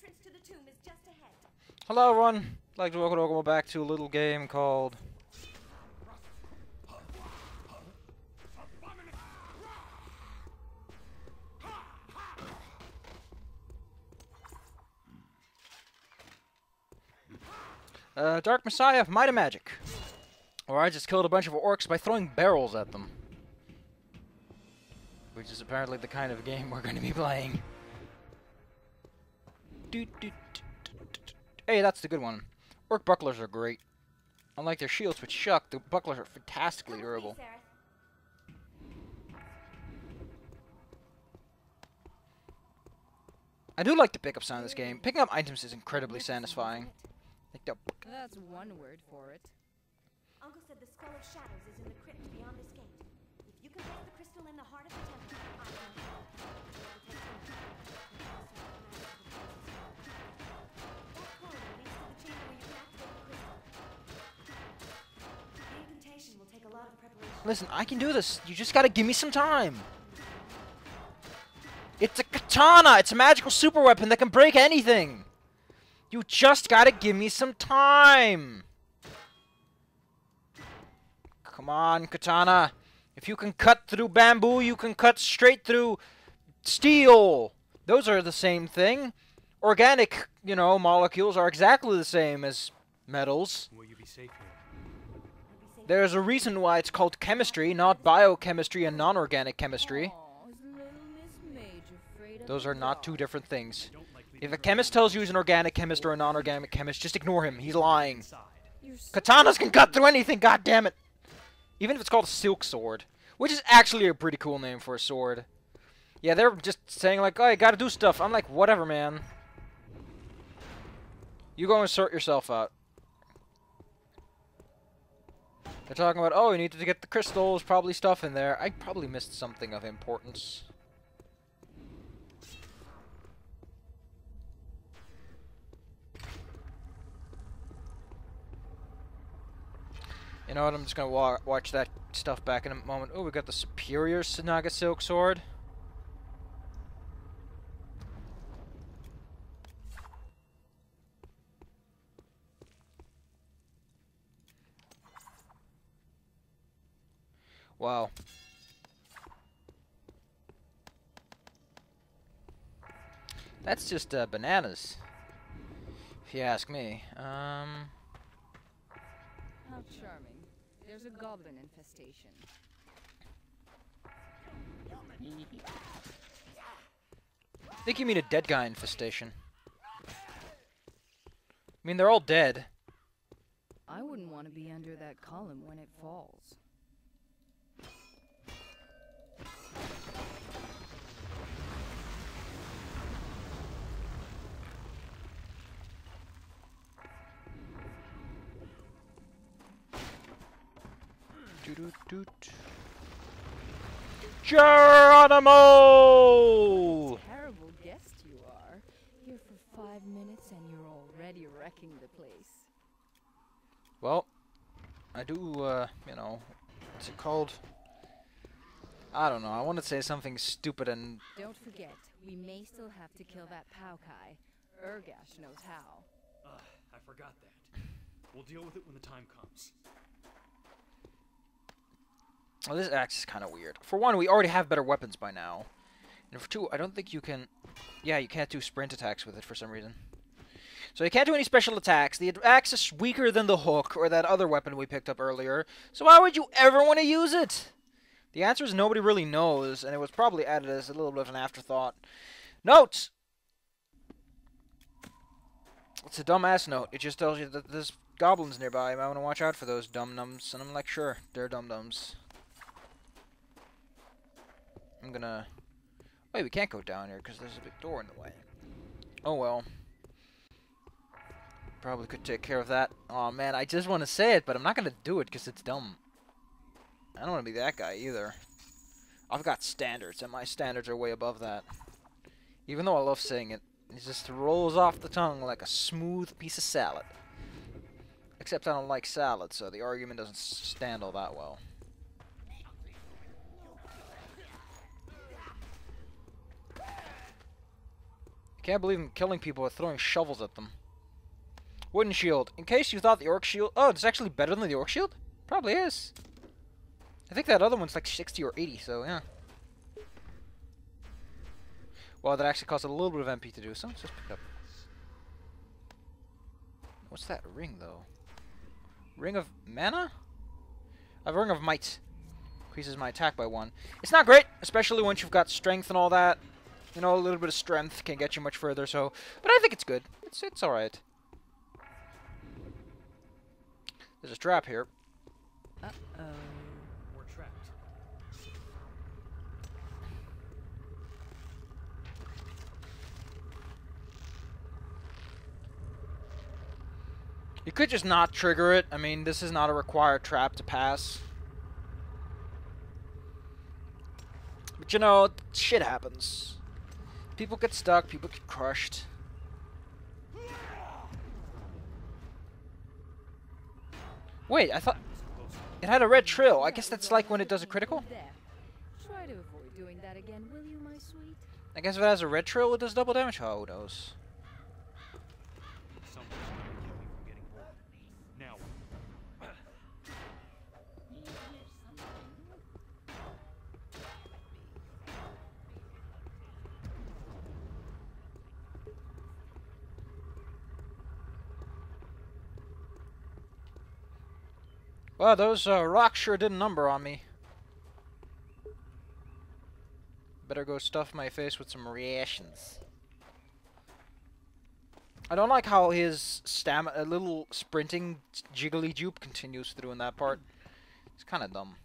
entrance to the tomb is just ahead. Hello everyone, I'd like to welcome back to a little game called Dark Messiah of Might and Magic, where I just killed a bunch of orcs by throwing barrels at them. Which is apparently the kind of game we're going to be playing. Hey, that's the good one. Orc bucklers are great. Unlike their shields, which suck, the bucklers are fantastically durable. I do like the pickup sound in this game. Picking up items is incredibly satisfying. That's one word for it. Uncle said the Skull of Shadows is in the crypt beyond this gate. If you can place the crystal in the heart of the temple, I can help. That corridor leads to the chamber where you can activate the crystal. The incantation will take a lot of preparation. Listen, I can do this. You just gotta give me some time. It's a katana! It's a magical super weapon that can break anything! You just gotta give me some time! Come on, katana. If you can cut through bamboo, you can cut straight through steel. Those are the same thing. Organic, you know, molecules are exactly the same as metals. Will you be safe here? There's a reason why it's called chemistry, not biochemistry and non-organic chemistry. Those are not two different things. If a chemist tells you he's an organic chemist or a non-organic chemist, just ignore him. He's lying. Katanas can cut through anything, goddammit! Even if it's called a silk sword. Which is actually a pretty cool name for a sword. Yeah, they're just saying like, oh, you gotta do stuff. I'm like, whatever, man. You go and sort yourself out. They're talking about, oh, you need to get the crystals, probably stuff in there. I probably missed something of importance. You know what, I'm just gonna watch that stuff back in a moment. Oh, we got the Superior Sanaga Silk Sword. Wow. That's just bananas, if you ask me. How charming. There's a goblin infestation. I think you mean a dead guy infestation. I mean, they're all dead. I wouldn't want to be under that column when it falls. Geronimo! Terrible guest you are. Here for 5 minutes and you're already wrecking the place. Well, I do, you know, what's it called? I don't know, I want to say something stupid and... Don't forget, we may still have to kill that Paukai. Urgash knows how. I forgot that. We'll deal with it when the time comes. Well, this axe is kind of weird. For one, we already have better weapons by now. And for two, I don't think you can... Yeah, you can't do sprint attacks with it for some reason. So you can't do any special attacks. The axe is weaker than the hook, or that other weapon we picked up earlier. So why would you ever want to use it? The answer is nobody really knows, and it was probably added as a little bit of an afterthought. Notes! It's a dumbass note. It just tells you that there's goblins nearby. You might want to watch out for those dum-dums. And I'm like, sure, they're dum-dums. I'm gonna... Wait, we can't go down here because there's a big door in the way. Oh well. Probably could take care of that. Oh man, I just want to say it, but I'm not gonna do it because it's dumb. I don't want to be that guy either. I've got standards, and my standards are way above that. Even though I love saying it, it just rolls off the tongue like a smooth piece of salad. Except I don't like salad, so the argument doesn't stand all that well. Can't believe I'm killing people with throwing shovels at them. Wooden shield. In case you thought the orc shield... Oh, it's actually better than the orc shield? Probably is. I think that other one's like 60 or 80, so yeah. Well, that actually costs a little bit of MP to do, so let's just pick up. What's that ring, though? Ring of mana? I have a ring of might. Increases my attack by 1. It's not great, especially once you've got strength and all that. You know, a little bit of strength can get you much further, so... But I think it's good. It's alright. There's a trap here. Uh-oh. We're trapped. You could just not trigger it. I mean, this is not a required trap to pass. But you know, shit happens. People get stuck, people get crushed. Wait, I thought it had a red trail. I guess that's like when it does a critical? There. Try to avoid doing that again, will you, my sweet? I guess if it has a red trail, it does double damage. Oh, who knows? Someone's trying to keep me from getting bored. Now. Well, those rocks sure did a number on me. Better go stuff my face with some reactions. I don't like how his stamina, a little sprinting jiggly jupe continues through in that part. It's kind of dumb.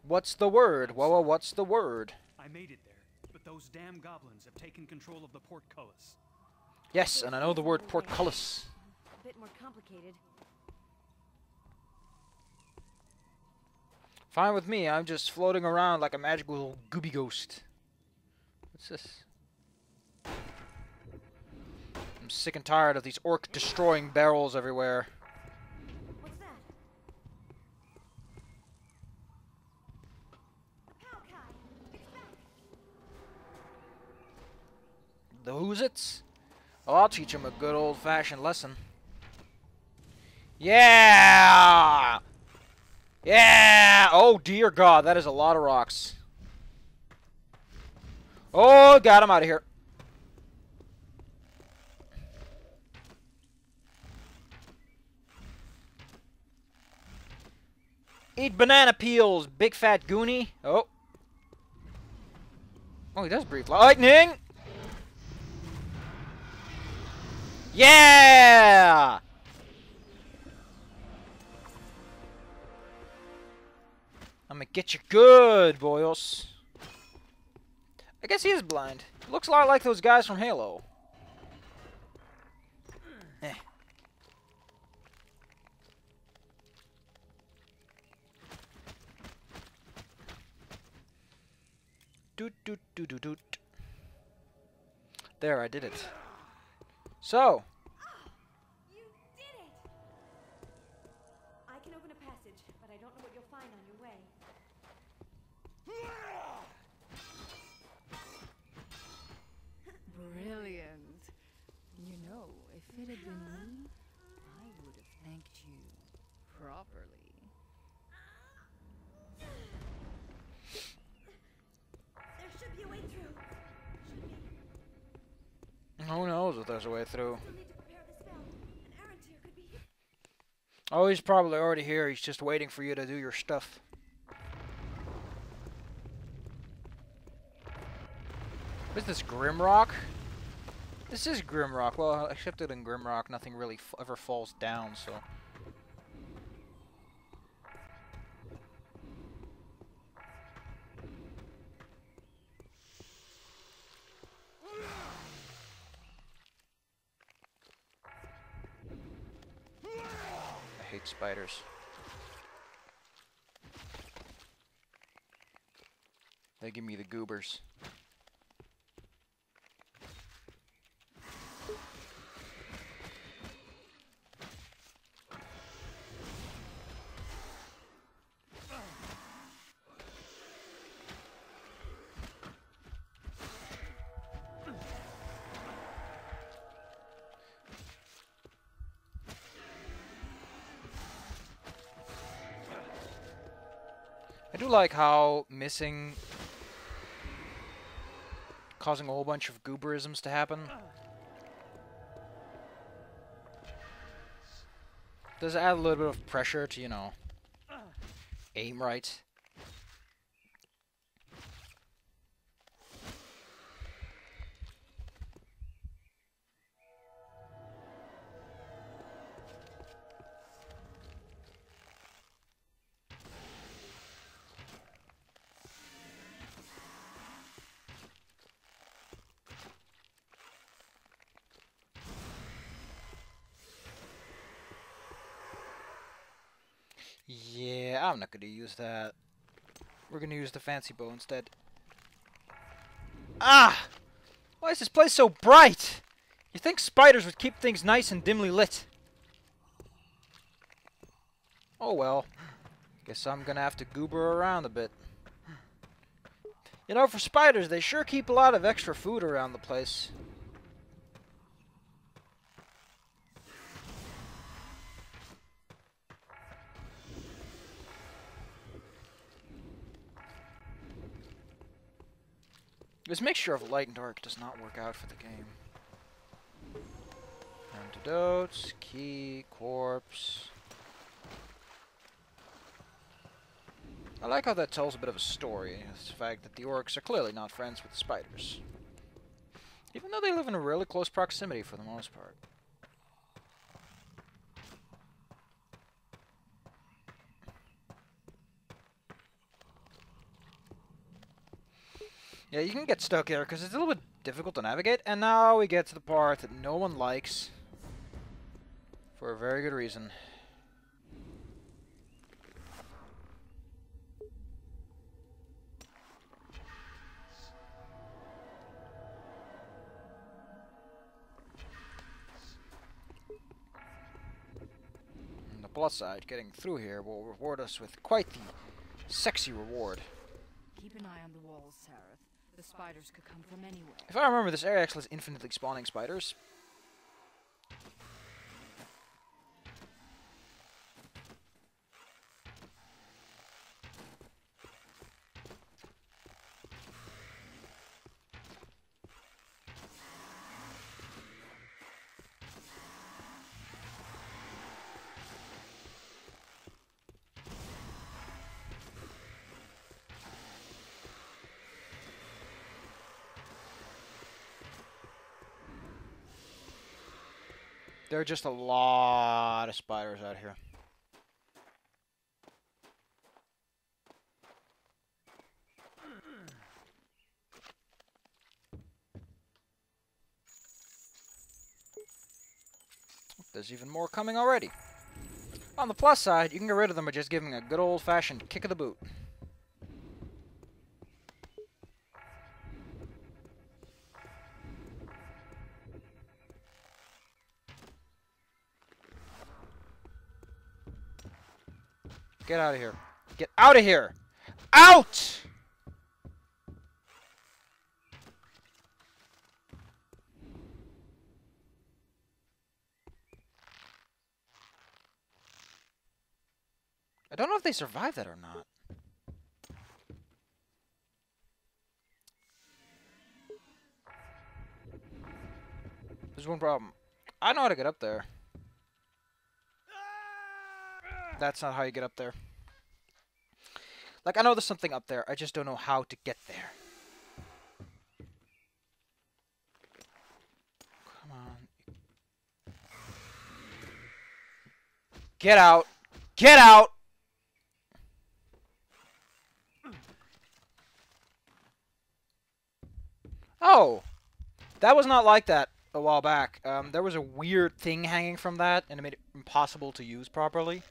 What's the word? Whoa, what's the word? I made it there, but those damn goblins have taken control of the portcullis. Yes, and I know the word portcullis. A bit more complicated. Fine with me, I'm just floating around like a magical gooby ghost. What's this? I'm sick and tired of these orc destroying barrels everywhere. What's that? The Palkai! It's back! The who's it's? Oh, I'll teach him a good old-fashioned lesson. Yeah! Yeah! Oh, dear God, that is a lot of rocks. Oh, got him out of here. Eat banana peels, big fat goonie. Oh. Oh, he does breathe lightning! Yeah! I'm gonna get you good, boyos. I guess he is blind. Looks a lot like those guys from Halo. Eh. Doot doot doot doot doot. There, I did it. So. You did it! I can open a passage, but I don't know what you'll find on your way. Brilliant. You know, if it had been me, I would have thanked you properly. There should be a way through. Who knows if there's a way through. You'll need to prepare the spell. An errand here could be... Oh, he's probably already here. He's just waiting for you to do your stuff. What is this, Grimrock? This is Grimrock. Well, except that in Grimrock, nothing really ever falls down, so... I hate spiders. They give me the goobers. I do like how missing causing a whole bunch of gooberisms to happen. Does add a little bit of pressure to, you know, aim right. Yeah, I'm not going to use that. We're going to use the fancy bow instead. Ah! Why is this place so bright? You think spiders would keep things nice and dimly lit. Oh well. Guess I'm going to have to goober around a bit. You know, for spiders, they sure keep a lot of extra food around the place. This mixture of light and dark does not work out for the game. Antidotes, key, corpse. I like how that tells a bit of a story. It's the fact that the orcs are clearly not friends with the spiders. Even though they live in a really close proximity for the most part. Yeah, you can get stuck here because it's a little bit difficult to navigate. And now we get to the part that no one likes. For a very good reason. On the plus side, getting through here will reward us with quite the sexy reward. Keep an eye on the walls, Sareth. The spiders could come from anywhere. If I remember, this area actually has infinitely spawning spiders. There are just a lot of spiders out here. There's even more coming already. On the plus side, you can get rid of them by just giving a good old-fashioned kick of the boot. Get out of here. Get out of here! Out! I don't know if they survived that or not. There's one problem. I know how to get up there. That's not how you get up there. Like, I know there's something up there. I just don't know how to get there. Come on. Get out. Get out! Oh! That was not like that a while back. There was a weird thing hanging from that, and it made it impossible to use properly.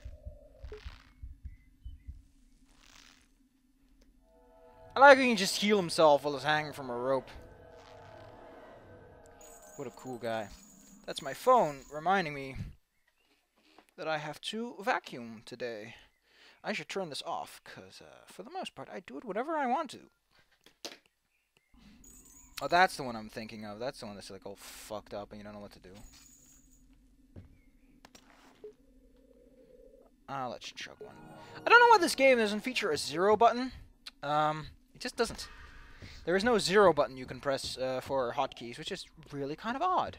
I like how he can just heal himself while he's hanging from a rope. What a cool guy. That's my phone reminding me that I have to vacuum today. I should turn this off, because for the most part, I do it whenever I want to. Oh, that's the one I'm thinking of. That's the one that's like all fucked up and you don't know what to do. Let's chug one. I don't know why this game doesn't feature a 0 button. It just doesn't. There is no 0 button you can press for hotkeys, which is really kind of odd.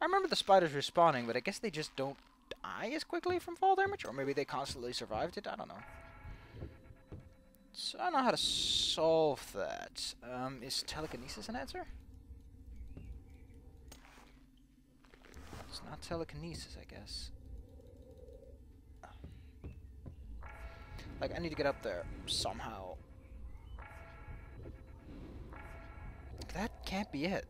I remember the spiders respawning, but I guess they just don't die as quickly from fall damage, or maybe they constantly survived it. I don't know. So I don't know how to solve that. Is telekinesis an answer? It's not telekinesis, I guess. Like, I need to get up there somehow. That can't be it.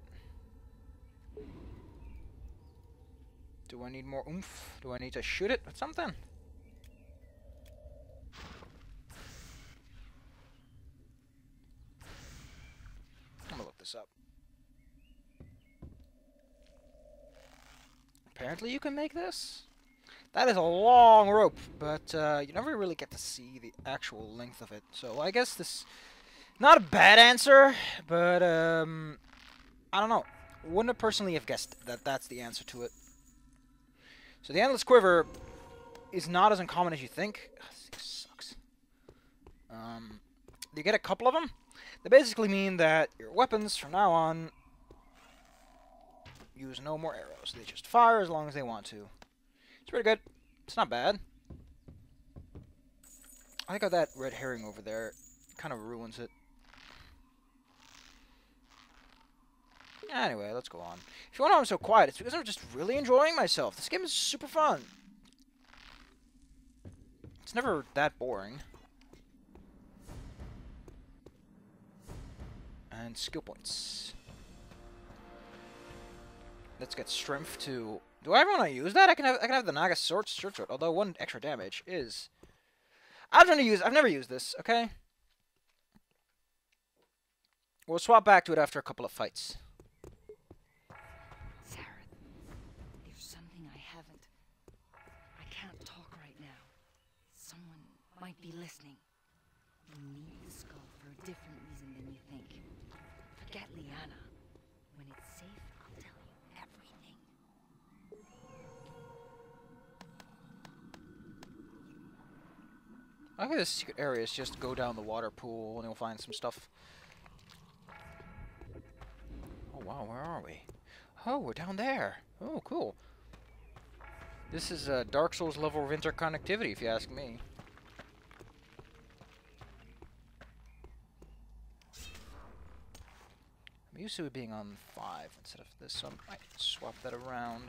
Do I need more oomph? Do I need to shoot it with something? I'm gonna look this up. Apparently you can make this? That is a long rope, but you never really get to see the actual length of it. So I guess this... Not a bad answer, but I don't know. Wouldn't have personally have guessed that that's the answer to it. So the endless quiver is not as uncommon as you think. Ugh, this thing sucks. You get a couple of them. They basically mean that your weapons from now on use no more arrows. They just fire as long as they want to. It's pretty good. It's not bad. I got that red herring over there. Kind of ruins it. Anyway, let's go on. If you wonder why I'm so quiet, it's because I'm just really enjoying myself. This game is super fun. It's never that boring. And skill points. Let's get strength to... Do I ever want to use that? I can have the Naga short sword, although 1 extra damage is... I've never used this, okay? We'll swap back to it after a couple of fights. Might be listening. You need the skull for a different reason than you think. Forget Liana. When it's safe, I'll tell you everything. I think the secret area is just go down the water pool and you'll find some stuff. Oh wow, where are we? Oh, we're down there. Oh, cool. This is a Dark Souls level of interconnectivity, if you ask me. I'm used to it being on 5 instead of this, so I might swap that around.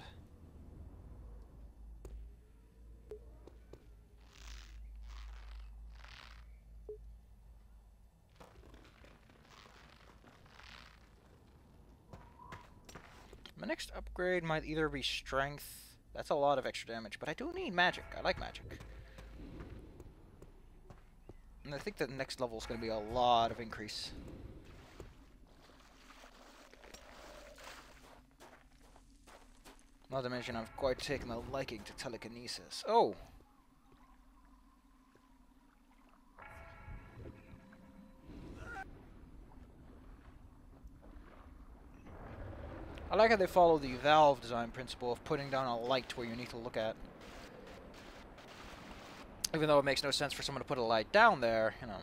My next upgrade might either be strength. That's a lot of extra damage, but I do need magic. I like magic. And I think the next level is going to be a lot of increase. Not to mention, I've quite taken a liking to telekinesis. Oh! I like how they follow the Valve design principle of putting down a light where you need to look at. Even though it makes no sense for someone to put a light down there, you know.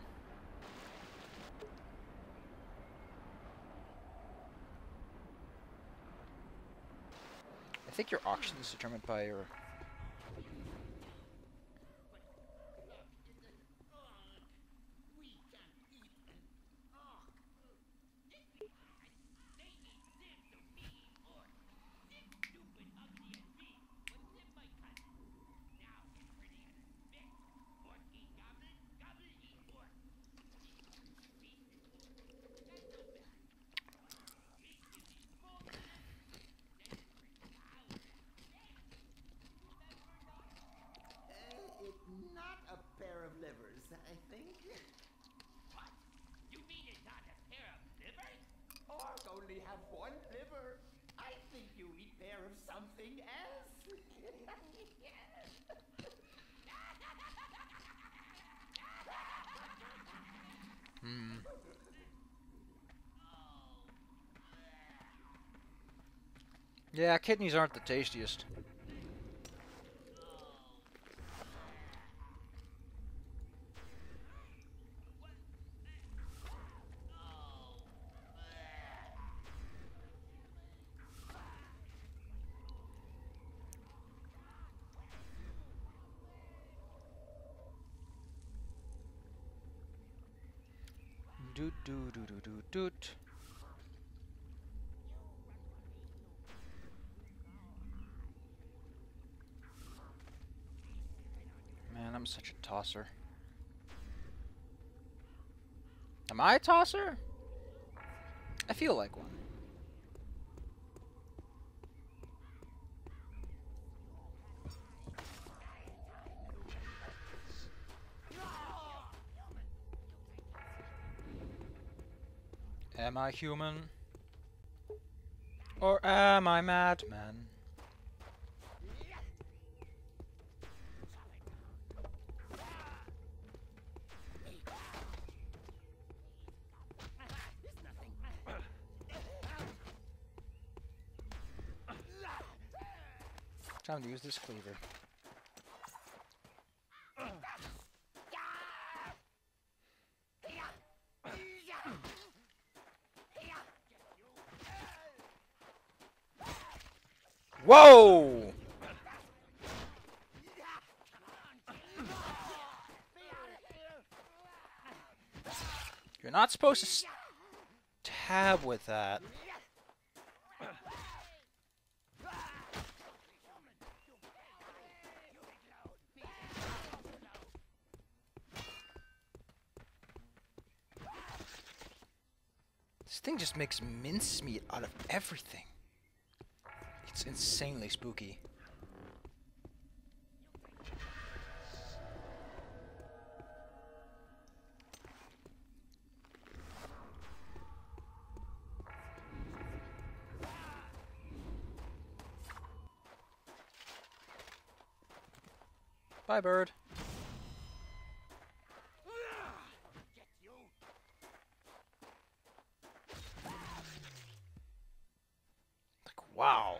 I think your oxygen is determined by your... Not a pair of livers, I think. What? You mean it's not a pair of livers? Orc only have 1 liver. I think you eat pair of something else. Yeah, kidneys aren't the tastiest. Doot doot doot doot doot doot. Man, I'm such a tosser. Am I a tosser? I feel like one. Am I human? Or am I madman? Time to use this cleaver. Whoa! You're not supposed to stab with that. This thing just makes mincemeat out of everything. It's insanely spooky. Bye, bird. Like, wow.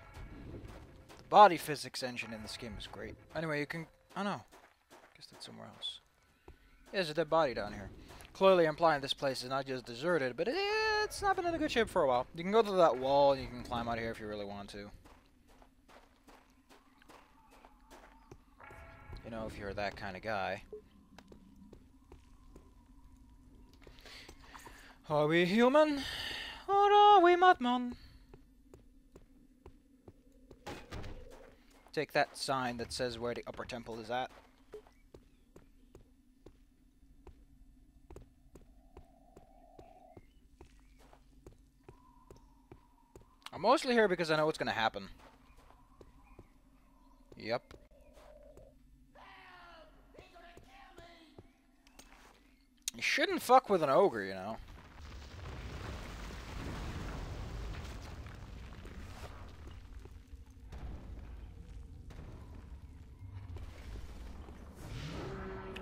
The body physics engine in this game is great. Anyway, you can... Oh, no. Guess that's somewhere else. Yeah, there's a dead body down here. Clearly implying this place is not just deserted, but it's not been in a good shape for a while. You can go to that wall, and you can climb out here if you really want to. You know, if you're that kind of guy. Are we human? Or are we madman? Take that sign that says where the upper temple is at. I'm mostly here because I know what's going to happen. Yep. You shouldn't fuck with an ogre, you know.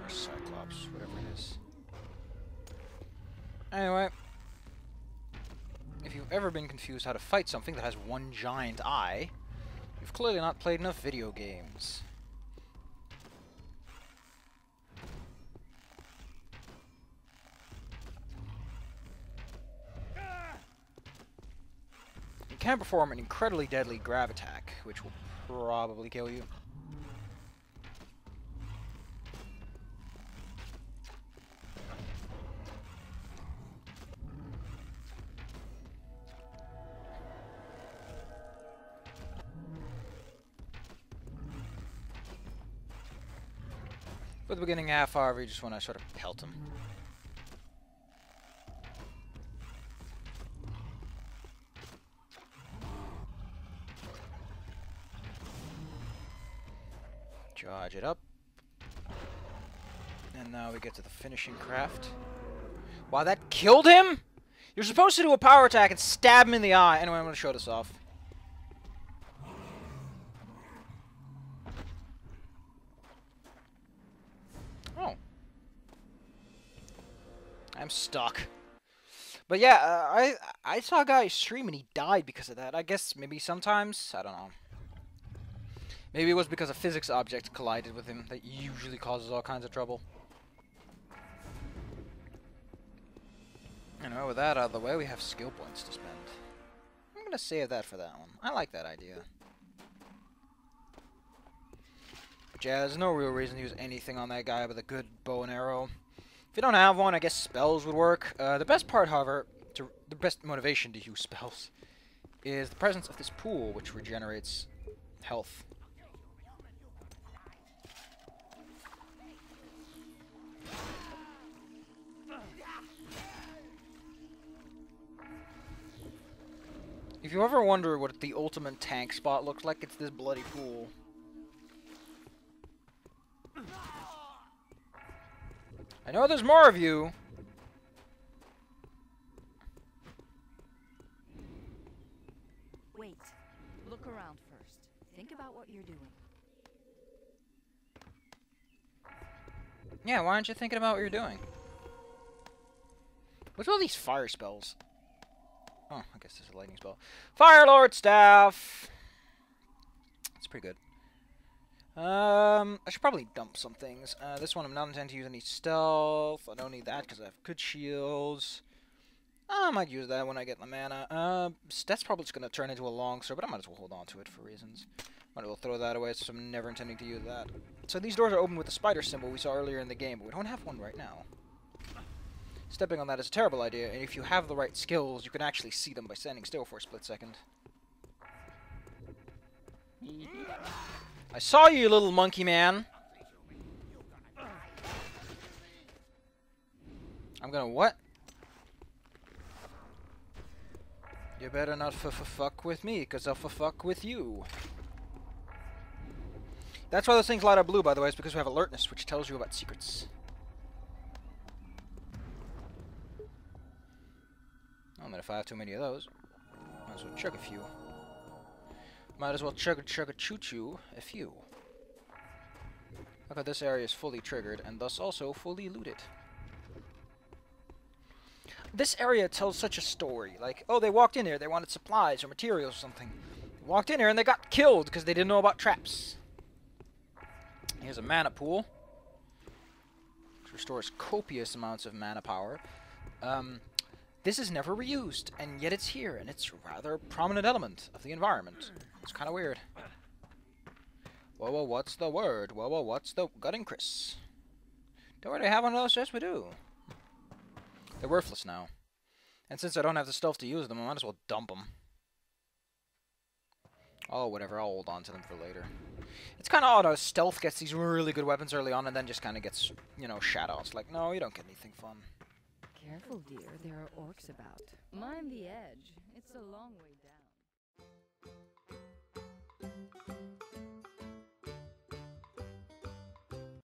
Or Cyclops, whatever it is. Anyway. If you've ever been confused how to fight something that has one giant eye, you've clearly not played enough video games. You can perform an incredibly deadly grab attack, which will probably kill you. For the beginning half, however, you just want to sort of pelt him. Charge it up. And now we get to the finishing craft. Wow, that killed him? You're supposed to do a power attack and stab him in the eye. Anyway, I'm going to show this off. Oh. I'm stuck. But yeah, I saw a guy stream and he died because of that. I guess maybe sometimes, I don't know. Maybe it was because a physics object collided with him that usually causes all kinds of trouble. Anyway, with that out of the way, we have skill points to spend. I'm gonna save that for that one. I like that idea. But yeah, there's no real reason to use anything on that guy with a good bow and arrow. If you don't have one, I guess spells would work. The best part, however, the best motivation to use spells is the presence of this pool, which regenerates health. If you ever wonder what the ultimate tank spot looks like, it's this bloody pool. I know there's more of you. Wait. Look around first. Think about what you're doing. Yeah, why aren't you thinking about what you're doing? What's all these fire spells? Oh, I guess there's a lightning spell. Fire Lord Staff! That's pretty good. I should probably dump some things. This one I'm not intending to use any stealth. I don't need that because I have good shields. I might use that when I get the mana. That's probably just going to turn into a longsword, but I might as well hold on to it for reasons. Might as well throw that away since I'm never intending to use that. So these doors are open with the spider symbol we saw earlier in the game, but we don't have one right now. Stepping on that is a terrible idea, and if you have the right skills, you can actually see them by standing still for a split second. I saw you, little monkey man! I'm gonna what? You better not fuck with me, cause I'll fuck with you. That's why those things light up blue, by the way, is because we have alertness, which tells you about secrets. Oh, and if I have too many of those, might as well chug a few. Might as well chug a choo-choo a few. Look how this area is fully triggered, and thus also fully looted. This area tells such a story. Like, oh, they walked in here, they wanted supplies or materials or something. They walked in here and they got killed because they didn't know about traps. Here's a mana pool, which restores copious amounts of mana power. This is never reused, and yet it's here, and it's a rather prominent element of the environment. It's kind of weird. Whoa, whoa, what's the word? Whoa, whoa, what's the... Gutting Chris. Don't really have one of those? Yes, we do. They're worthless now. And since I don't have the stuff to use them, I might as well dump them. Oh, whatever, I'll hold on to them for later. It's kind of odd how Stealth gets these really good weapons early on and then just kind of gets, you know, Shadow. It's like, no, you don't get anything fun. Careful, dear. There are orcs about. Mind the edge. It's a long way down.